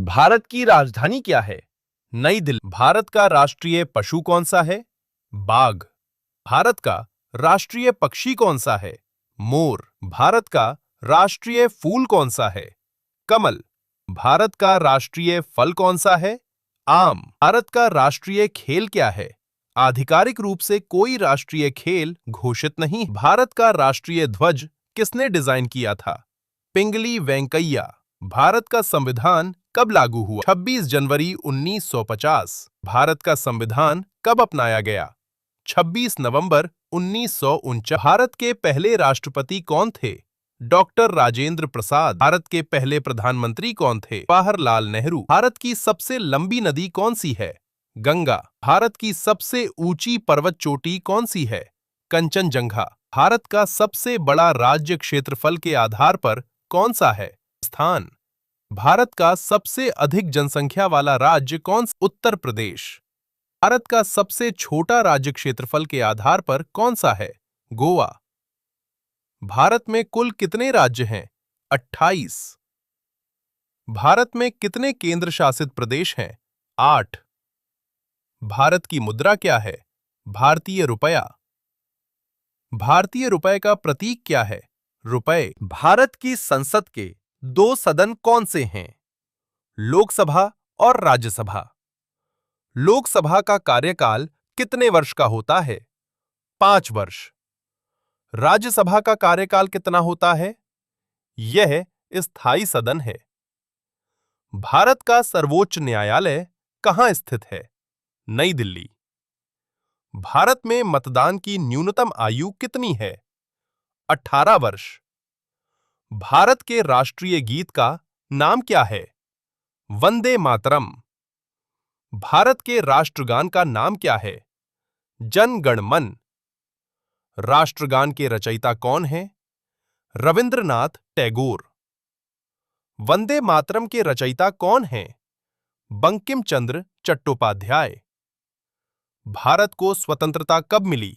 भारत की राजधानी क्या है? नई दिल्ली। भारत का राष्ट्रीय पशु कौन सा है? बाघ। भारत का राष्ट्रीय पक्षी कौन सा है? मोर। भारत का राष्ट्रीय फूल कौन सा है? कमल। भारत का राष्ट्रीय फल कौन सा है? आम। भारत का राष्ट्रीय खेल क्या है? आधिकारिक रूप से कोई राष्ट्रीय खेल घोषित नहीं। भारत का राष्ट्रीय ध्वज किसने डिजाइन किया था? पिंगली वेंकैया। भारत का संविधान कब लागू हुआ? 26 जनवरी 1950। भारत का संविधान कब अपनाया गया? 26 नवंबर 1949। भारत के पहले राष्ट्रपति कौन थे? डॉक्टर राजेंद्र प्रसाद। भारत के पहले प्रधानमंत्री कौन थे? जवाहरलाल नेहरू। भारत की सबसे लंबी नदी कौन सी है? गंगा। भारत की सबसे ऊंची पर्वत चोटी कौन सी है? कंचनजंगा। भारत का सबसे बड़ा राज्य क्षेत्रफल के आधार पर कौन सा है? स्थान। भारत का सबसे अधिक जनसंख्या वाला राज्य कौन सा? उत्तर प्रदेश। भारत का सबसे छोटा राज्य क्षेत्रफल के आधार पर कौन सा है? गोवा। भारत में कुल कितने राज्य हैं? 28। भारत में कितने केंद्र शासित प्रदेश हैं? 8। भारत की मुद्रा क्या है? भारतीय रुपया। भारतीय रुपये का प्रतीक क्या है? रुपए। भारत की संसद के दो सदन कौन से हैं? लोकसभा और राज्यसभा। लोकसभा का कार्यकाल कितने वर्ष का होता है? 5 वर्ष। राज्यसभा का कार्यकाल कितना होता है? यह स्थायी सदन है। भारत का सर्वोच्च न्यायालय कहाँ स्थित है? नई दिल्ली। भारत में मतदान की न्यूनतम आयु कितनी है? 18 वर्ष। भारत के राष्ट्रीय गीत का नाम क्या है? वंदे मातरम। भारत के राष्ट्रगान का नाम क्या है? जन गण मन। राष्ट्रगान के रचयिता कौन हैं? रविंद्रनाथ टैगोर। वंदे मातरम के रचयिता कौन हैं? बंकिम चंद्र चट्टोपाध्याय। भारत को स्वतंत्रता कब मिली?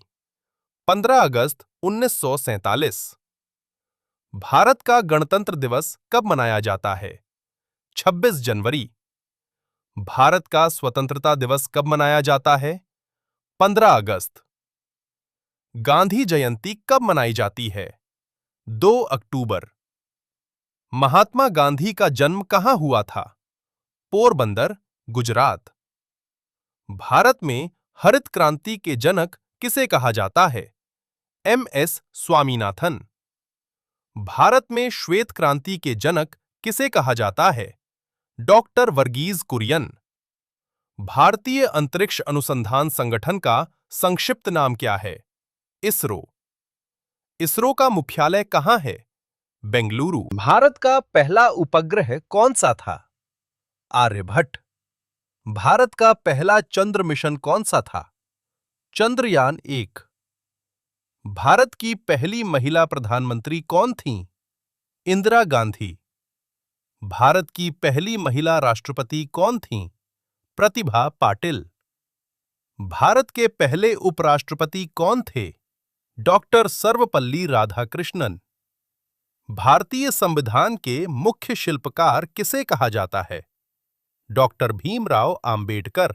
15 अगस्त 1947। भारत का गणतंत्र दिवस कब मनाया जाता है? 26 जनवरी। भारत का स्वतंत्रता दिवस कब मनाया जाता है? 15 अगस्त। गांधी जयंती कब मनाई जाती है? 2 अक्टूबर। महात्मा गांधी का जन्म कहाँ हुआ था? पोरबंदर, गुजरात। भारत में हरित क्रांति के जनक किसे कहा जाता है? एम.एस. स्वामीनाथन। भारत में श्वेत क्रांति के जनक किसे कहा जाता है? डॉक्टर वर्गीज कुरियन। भारतीय अंतरिक्ष अनुसंधान संगठन का संक्षिप्त नाम क्या है? इसरो। इसरो का मुख्यालय कहाँ है? बेंगलुरु। भारत का पहला उपग्रह कौन सा था? आर्यभट्ट। भारत का पहला चंद्र मिशन कौन सा था? चंद्रयान 1। भारत की पहली महिला प्रधानमंत्री कौन थीं? इंदिरा गांधी। भारत की पहली महिला राष्ट्रपति कौन थीं? प्रतिभा पाटिल। भारत के पहले उपराष्ट्रपति कौन थे? डॉक्टर सर्वपल्ली राधाकृष्णन। भारतीय संविधान के मुख्य शिल्पकार किसे कहा जाता है? डॉक्टर भीमराव आंबेडकर।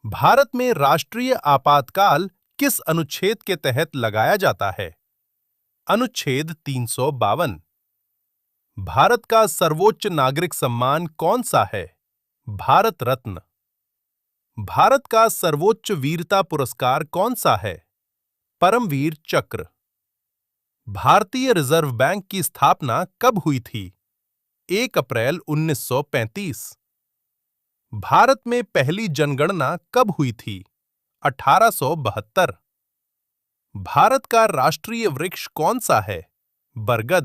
भारत में राष्ट्रीय आपातकाल किस अनुच्छेद के तहत लगाया जाता है? अनुच्छेद 352। भारत का सर्वोच्च नागरिक सम्मान कौन सा है? भारत रत्न। भारत का सर्वोच्च वीरता पुरस्कार कौन सा है? परमवीर चक्र। भारतीय रिजर्व बैंक की स्थापना कब हुई थी? 1 अप्रैल 1935। भारत में पहली जनगणना कब हुई थी? 1872। भारत का राष्ट्रीय वृक्ष कौन सा है? बरगद।